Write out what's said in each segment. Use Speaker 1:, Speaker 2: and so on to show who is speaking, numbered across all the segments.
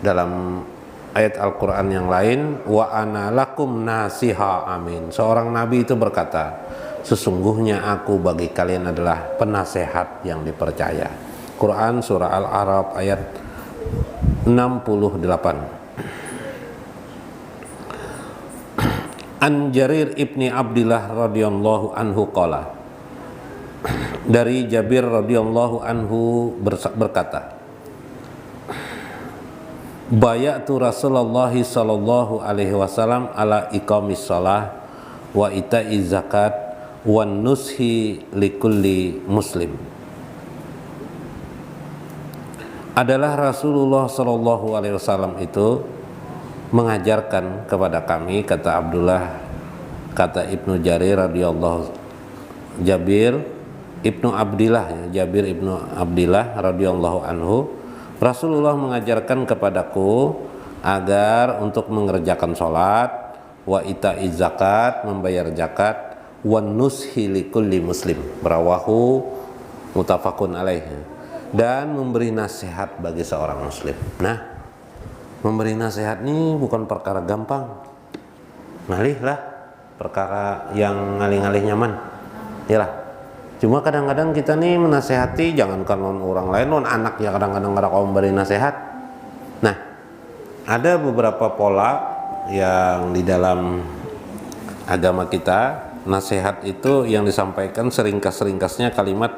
Speaker 1: dalam ayat Al-Quran yang lain, wa ana lakum nasiha, amin. Seorang nabi itu berkata, sesungguhnya aku bagi kalian adalah penasehat yang dipercaya. Quran surah Al-A'raf ayat 68. An Jarir ibni Abdillah radhiyallahu anhu qala, dari Jabir radhiyallahu anhu berkata, bayatu Rasulullah sallallahu alaihi wasallam ala iqamis shalah wa ita'iz zakat wan nushi likulli muslim. Adalah Rasulullah sallallahu alaihi wasallam itu mengajarkan kepada kami, kata Abdullah, kata Ibnu Jarir radhiyallahu, Jabir Ibnu Abdillah, Jabir Ibnu Abdillah radhiyallahu anhu, Rasulullah mengajarkan kepadaku agar untuk mengerjakan sholat, wa ita'iz zakat, membayar zakat, wan nushi likulli muslim, rawahu muttafaqun alaih, dan memberi nasihat bagi seorang muslim. Nah, memberi nasihat ini bukan perkara gampang, ngalih lah, perkara yang ngalih-ngalih nyaman, yalah. Cuma kadang-kadang kita nih menasehati, jangankan orang lain, anak ya kadang-kadang ada kaum memberi nasihat. Nah, ada beberapa pola yang di dalam agama kita, nasihat itu yang disampaikan seringkas-ringkasnya kalimat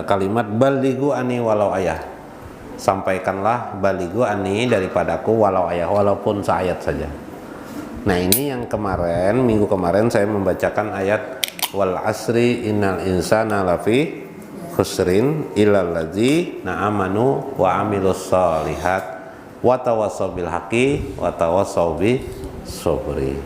Speaker 1: kalimat balighu ani walau ayah. Sampaikanlah balighu ani daripadaku walau ayah, walaupun seayat saja. Nah, ini yang kemarin, minggu kemarin saya membacakan ayat wal asri innal insana lafi khusrin illal ladzina amanu wa amilus shalihat wa tawassaw bil haqqi wa tawassaw bis sabri.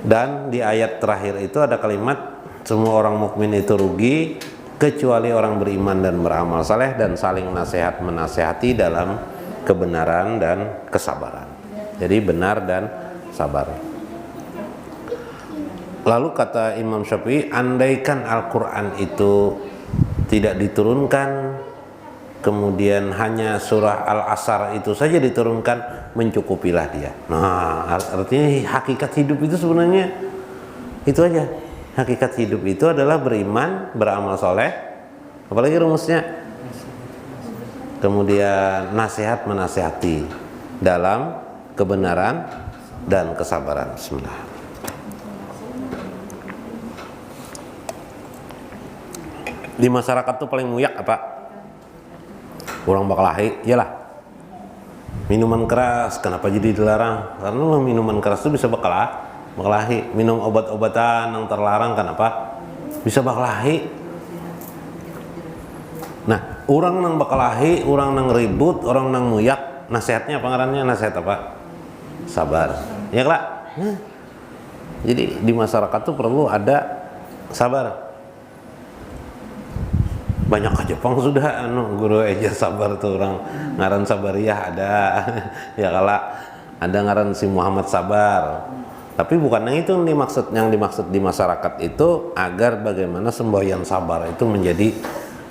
Speaker 1: Dan di ayat terakhir itu ada kalimat semua orang mukmin itu rugi kecuali orang beriman dan beramal saleh dan saling nasihat menasehati dalam kebenaran dan kesabaran. Jadi benar dan sabar. Lalu kata Imam Syafi'i, andaikan Al-Quran itu tidak diturunkan, kemudian hanya surah Al-Asr itu saja diturunkan, mencukupilah dia. Nah, artinya hakikat hidup itu sebenarnya itu aja. Hakikat hidup itu adalah beriman, beramal soleh, apalagi rumusnya, kemudian nasihat menasihati dalam kebenaran dan kesabaran. Bismillah. Di masyarakat tuh paling muyak apa? Orang bakalahi, iyalah. Minuman keras, kenapa jadi dilarang? Karena minuman keras itu bisa bakalahi. Minum obat-obatan yang terlarang, kenapa? Bisa bakalahi. Nah, orang nang bakalahi, orang nang ribut, orang nang muyak, nasihatnya apa ngarannya? Nasihat apa? Sabar. Ya Kak? Nah, jadi di masyarakat tuh perlu ada sabar. Banyak ke Jepang sudah guru aja sabar tuh, orang ngaran Sabariyah ada. Ya kala ada ngaran si Muhammad Sabar. Tapi bukan yang dimaksud di masyarakat itu agar bagaimana semboyan sabar itu menjadi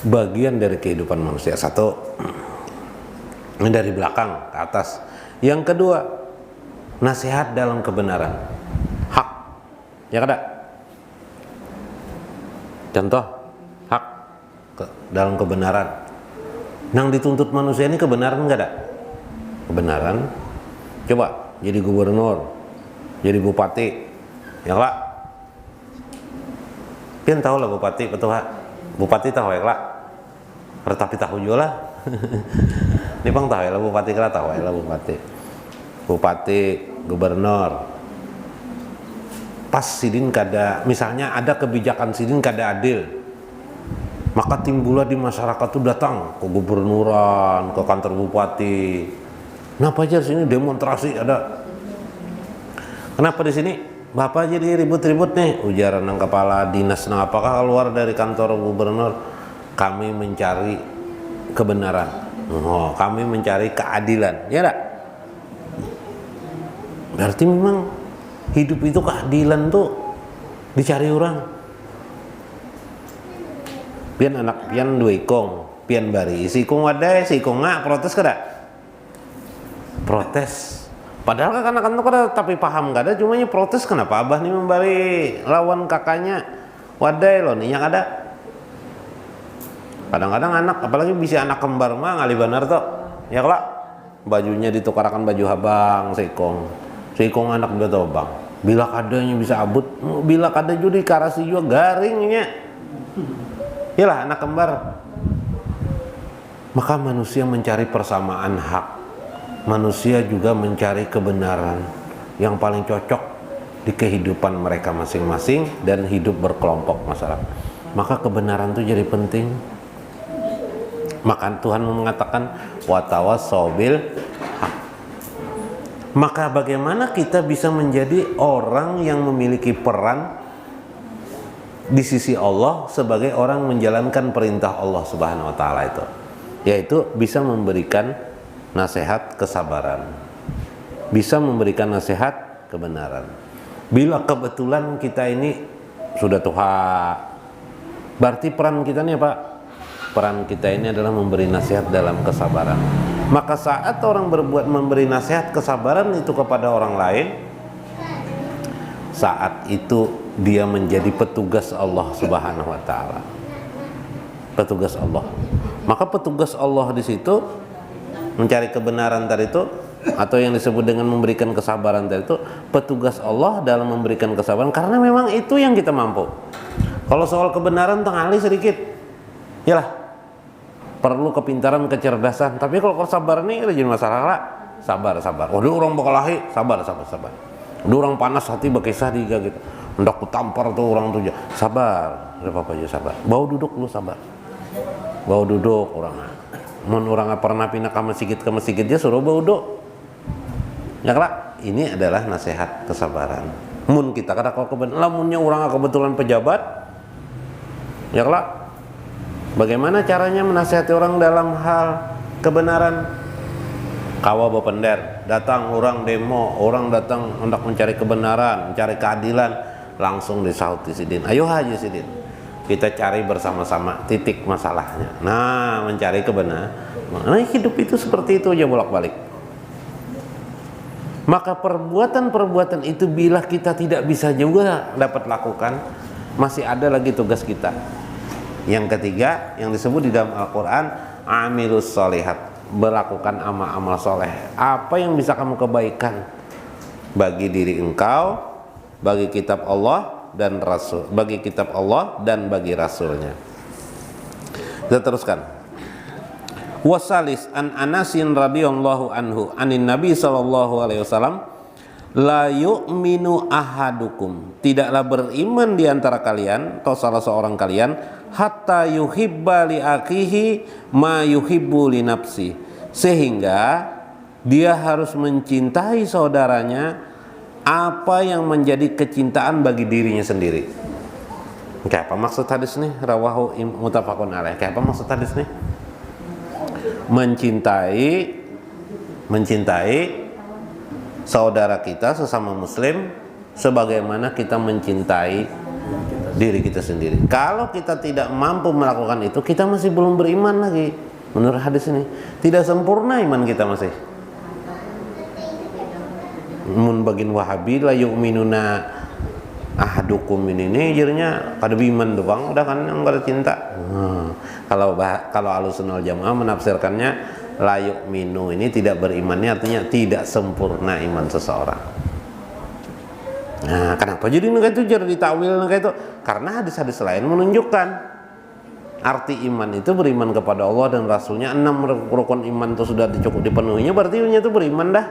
Speaker 1: bagian dari kehidupan manusia. Satu, ini dari belakang ke atas. Yang kedua, nasihat dalam kebenaran, hak, ya kada? Contoh, hak dalam kebenaran. Nang dituntut manusia ini kebenaran enggak ada? Kebenaran. Coba jadi gubernur, jadi bupati, ya Kak? Pian tahu lah bupati, betul Kak? Bupati tahu ya Kak? Retapi tahu juga lah. Ini pang tahu ya lah bupati, kira tahu ya lah bupati. Bupati, gubernur. Pas sidin kada, misalnya ada kebijakan sidin kada adil, maka timbullah di masyarakat itu datang ke gubernuran, ke kantor bupati. Kenapa aja sini demonstrasi ada? Kenapa di sini Bapak jadi ribut-ribut nih? Ujaran ng kepala dinas, nah apakah keluar dari kantor gubernur? Kami mencari kebenaran, kami mencari keadilan, ya enggak? Berarti memang hidup itu keadilan tuh dicari orang. Pian anak pian dua ikong, pian bari sikung wadai sikung ngak protes kada? Protes. Padahal kan kada tapi paham kada, cumanya protes kenapa abah nih membari lawan kakaknya wadai loh nih yang ada. Kadang-kadang anak, apalagi bisa anak kembar mah ngali benar tuh ya kelak bajunya ditukarakan baju habang sikong anak udah tau bang bila kadanya bisa abut, bila kada judi karasi juga garingnya yalah anak kembar. Maka manusia mencari persamaan hak, manusia juga mencari kebenaran yang paling cocok di kehidupan mereka masing-masing dan hidup berkelompok masyarakat. Maka kebenaran itu jadi penting. Maka Tuhan mengatakan watawassaw bil haq. Maka bagaimana kita bisa menjadi orang yang memiliki peran di sisi Allah sebagai orang menjalankan perintah Allah Subhanahu wa taala itu, yaitu bisa memberikan nasihat kesabaran, bisa memberikan nasihat kebenaran. Bila kebetulan kita ini sudah tua, berarti peran kita nih Pak, peran kita ini adalah memberi nasihat dalam kesabaran. Maka saat orang memberi nasihat kesabaran itu kepada orang lain, saat itu dia menjadi petugas Allah Subhanahu wa taala. Petugas Allah. Maka petugas Allah di situ mencari kebenaran tadi itu, atau yang disebut dengan memberikan kesabaran tadi itu, petugas Allah dalam memberikan kesabaran, karena memang itu yang kita mampu. Kalau soal kebenaran tengali sedikit, yalah perlu kepintaran, kecerdasan. Tapi kalau kesabaran ini jadi masalah lah. Sabar. Waduh orang bakalahi, sabar. Waduh orang panas hati berkisah diga gitu. Hendak kutampar tuh orang tuh, sabar. Ada apa aja sabar. Bau duduk lu sabar. Bau duduk orang. Mun orang pernah pindah ke masjid dia suruh bau duduk. Ya kelak, ini adalah nasihat kesabaran. Mun kita kada kalau kebetulan, lamunnya orang kebetulan pejabat, ya kelak. Bagaimana caranya menasihati orang dalam hal kebenaran? Kawa bapender, datang orang demo, orang datang hendak mencari kebenaran, mencari keadilan, langsung disaut di sidin. Ayo haji sidin, kita cari bersama-sama titik masalahnya. Nah, mencari kebenaran. Nah, hidup itu seperti itu aja bolak-balik. Maka perbuatan-perbuatan itu bila kita tidak bisa juga dapat lakukan, masih ada lagi tugas kita. Yang ketiga yang disebut di dalam Al-Quran, amilus sholihat, melakukan amal-amal soleh. Apa yang bisa kamu kebaikan bagi diri engkau, bagi kitab Allah dan Rasul, bagi kitab Allah dan bagi Rasulnya. Kita teruskan. Wasalis an Anasin radhiyallahu anhu anin Nabi sallallahu alaihi wasallam, la yu'minu ahadukum, tidaklah beriman di antara kalian atau salah seorang kalian, hatta yuhibba li akhihi ma yuhibbu li nafsi, sehingga dia harus mencintai saudaranya apa yang menjadi kecintaan bagi dirinya sendiri. Kayak apa maksud hadis nih? Rawahu muttafaqun alaih. Kayak apa maksud hadis nih? Mencintai saudara kita sesama muslim sebagaimana kita mencintai diri kita sendiri. Kalau kita tidak mampu melakukan itu, kita masih belum beriman lagi. Menurut hadis ini, tidak sempurna iman kita masih. Mun bagin Wahabi la yu'minuna ahadukum ini jadinya kada biman doang, udah kan yang kada cinta. Kalau Ahlussunnah wal Jamaah menafsirkannya la yu'minu ini tidak berimannya, artinya tidak sempurna iman seseorang. Nah, kenapa jadi itu jadi ditakwil itu? Karena hadis-hadis lain menunjukkan arti iman itu beriman kepada Allah dan Rasulnya. 6 rukun iman itu sudah cukup dipenuhinya, berarti itu beriman dah.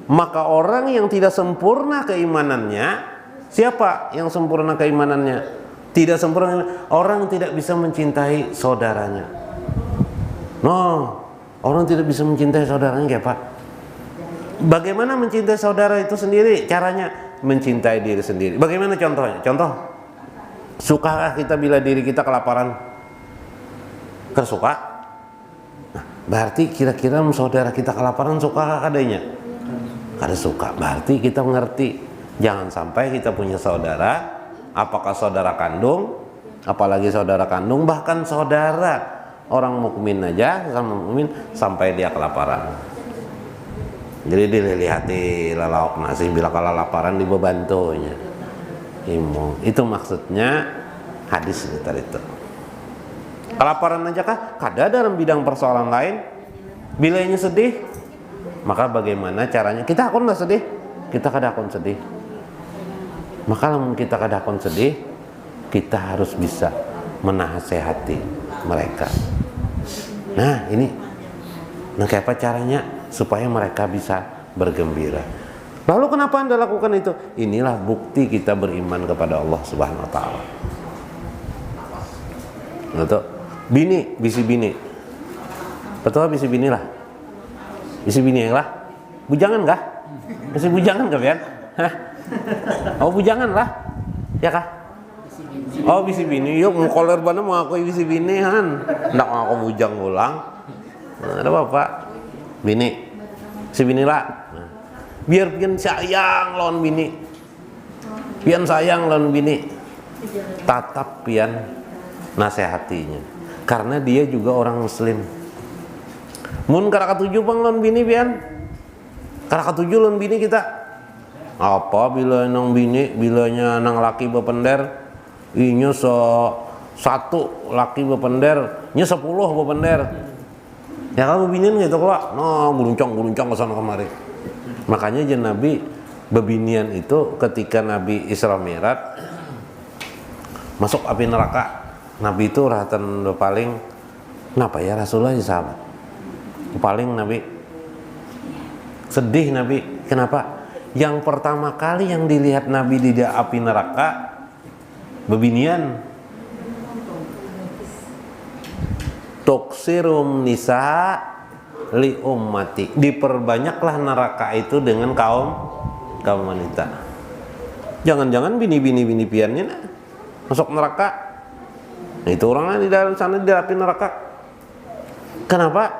Speaker 1: Maka orang yang tidak sempurna keimanannya, siapa yang sempurna keimanannya? Tidak sempurna, orang tidak bisa mencintai saudaranya. Orang tidak bisa mencintai saudaranya kayak apa? Bagaimana mencintai saudara itu sendiri? Caranya mencintai diri sendiri. Bagaimana contohnya? Contoh, sukakah kita bila diri kita kelaparan? Suka? Nah, berarti kira-kira saudara kita kelaparan sukakah kadanya? Kada suka. Berarti kita mengerti, jangan sampai kita punya saudara, apakah saudara kandung, apalagi saudara kandung, bahkan saudara orang mukmin aja sama mukmin sampai dia kelaparan. Jadi dilihati lalaok nasi bila kala laparan dibebantunya. Itu maksudnya hadis tadi itu. Kelaparan aja kah? Kada dalam bidang persoalan lain. Bila ini sedih, maka bagaimana caranya? Kita akun nggak sedih? Kita kada akun sedih. Maka kalau kita kada akun sedih, kita harus bisa menasehati mereka. Nah ini, nah kayak apa caranya supaya mereka bisa bergembira? Lalu kenapa Anda lakukan itu? Inilah bukti kita beriman kepada Allah Subhanahu Wa Taala. Betul. Bini, bisi bini. Betul bisi bini lah. Bisi bini yang lah. Bujangan kah? Masih bujangan kah Pian? Hah? Oh bujangan lah. Ya kah? Oh bisi bini. Yuk mau koler bana mau aku bisi bini han. Ndak mau aku bujang ulang. Nah, ada bapak. Bini. Si bini lah. Nah. Biar pian sayang lawan bini. Pian sayang lawan bini. Tatap pian nasihatinya. Karena dia juga orang muslim. Mun karaka tujuh bang lawan bini pian. Karaka tujuh lawan bini kita. Apa bila nang bini bilanya nang laki bepender inya satu laki bepender nya 10 bepender. Ya kalau bebinian gitu kok. No guruncang ke sana kemari. Makanya jen Nabi bebinian itu ketika Nabi Isra Mi'raj masuk api neraka. Nabi itu rahatan paling kenapa ya Rasulullah ya sahabat paling Nabi sedih. Nabi kenapa? Yang pertama kali yang dilihat Nabi di api neraka bebinian. Tuksirum nisa li ummati, diperbanyaklah neraka itu dengan kaum wanita. Jangan-jangan bini piannya masuk neraka. Nah, itu orangnya di dalam sana di api neraka. Kenapa?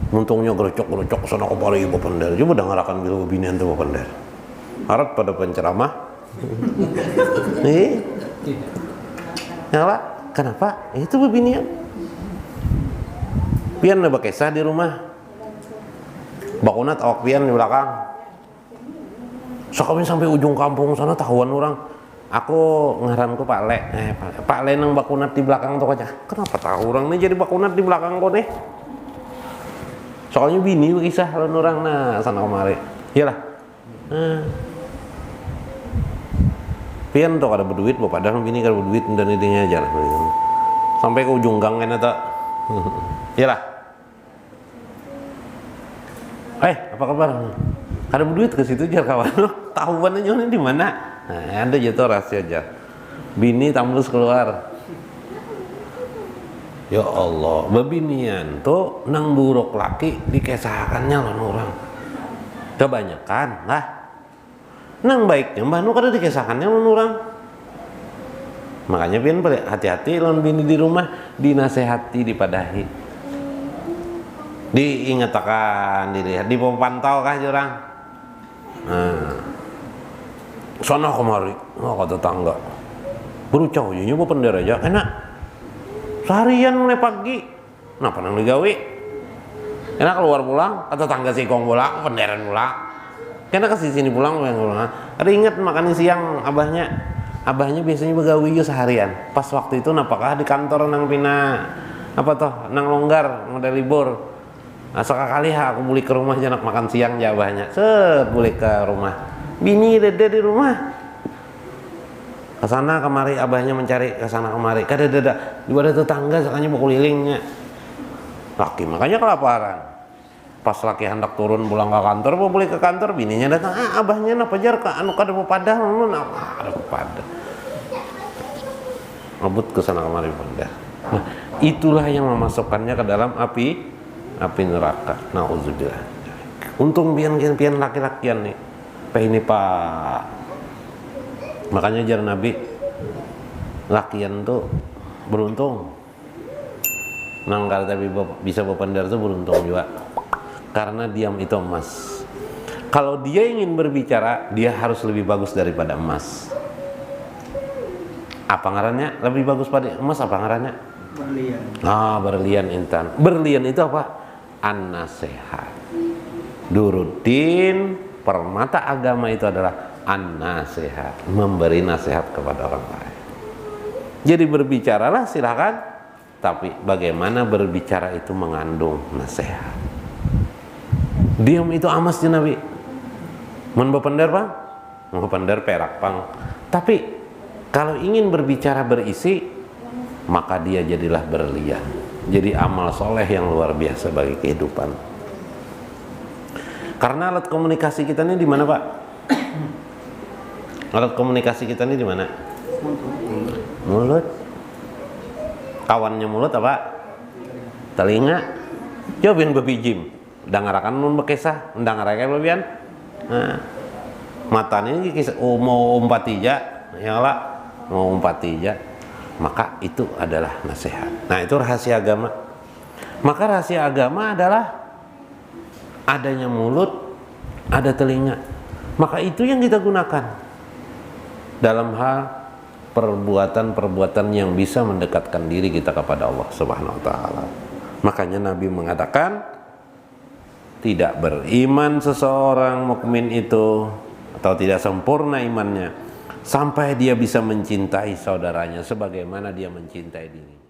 Speaker 1: Untungnya gerocok sana kepala ibu pendar. Coba dengarakan bila binian tuh pendar. Harap pada penceramah. Nih, nyala. Kenapa? Itu bebinian. Pian ada kisah di rumah. Bakunat awak pian di belakang. Sekali sampai ujung kampung sana tahuan orang. Aku ngaran ku Pak Le. Pak Le nang bakunat di belakang tuh aja. Kenapa tahu orang nih jadi bakunat di belakang kok nih? Soalnya bini kisah lawan orang nah sana kemari. Iyalah. Pian tuh kada berduit, padahal bini kada berduit dan idenya aja lah. Sampai ke ujung gang kan eta. Iyalah. Apa kabar? Kada berduit ke situ aja kawan. Tahuan aja di mana? Nah, ada jatuh rahasia aja. Bini tambus keluar. Ya Allah, bebinian tuh nang buruk laki dikesahakannya lawan orang. Kebanyakan lah. Nang baiknya mbah nu kada dikesahakannya lawan orang. Makanya pian hati-hati lawan bini di rumah, dinasehati, dipadahi. Diingatkan, dilihat, dipantau kah jurang. Nah. Sana kemari, kata tetangga. Berucau aja nyoba pendera aja, enak. Seharian mulai pagi, kenapa nang digawe? Enak keluar pulang, kata tetangga sikong pulang, penderan pulang. Kena ke sini pulang, pulang. Ada ingat makan siang abahnya biasanya begawi seharian. Pas waktu itu napakah di kantor nang pina apa toh, nang longgar, model libur. Nah, sekali aku beli ke rumah janak makan siang ya abahnya. Beli ke rumah. Bini dede di rumah. Kesana kemari abahnya mencari kesana kemari. Kada ada tetangga sakanya berkelilingnya. Laki makanya kelaparan. Pas laki hendak turun pulang ke kantor, mau beli ke kantor, bininya datang. Abahnya na pajar ka anu kada padah nu ada padah. Ngebut kesana kemari padah. Nah, itulah yang memasukkannya ke dalam api neraka. Nauzubillah. Untung pian laki-lakian nih. Ini Pak. Makanya jar Nabi lakian tuh beruntung. Nang kalau tapi bisa bependar tuh beruntung juga. Karena diam itu emas. Kalau dia ingin berbicara, dia harus lebih bagus daripada emas. Apa ngarannya? Lebih bagus pada emas apa ngarannya?
Speaker 2: Berlian.
Speaker 1: Berlian intan. Berlian itu apa? An-nasihat. Duruddin, permata agama itu adalah an-nasihat, memberi nasihat kepada orang lain. Jadi berbicaralah silakan, tapi bagaimana berbicara itu mengandung nasihat. Diam itu amasnya Nabi. Mun bepender Bang, mun bepender perak Bang. Tapi kalau ingin berbicara berisi, maka dia jadilah berlian. Jadi amal soleh yang luar biasa bagi kehidupan. Karena alat komunikasi kita ini di mana, Pak? Alat komunikasi kita ini di mana? Mulut. Kawannya mulut apa? Telinga. Jawabin bebijim. Dangarakan nun bekesah, dangarakan bebian. Nah, matanya ini mau umpatija, ya lah, mau umpatija. Maka itu adalah nasihat. Nah, itu rahasia agama. Maka rahasia agama adalah adanya mulut, ada telinga. Maka itu yang kita gunakan dalam hal perbuatan-perbuatan yang bisa mendekatkan diri kita kepada Allah Subhanahu wa taala. Makanya Nabi mengatakan, tidak beriman seseorang mukmin itu atau tidak sempurna imannya sampai dia bisa mencintai saudaranya sebagaimana dia mencintai dirinya.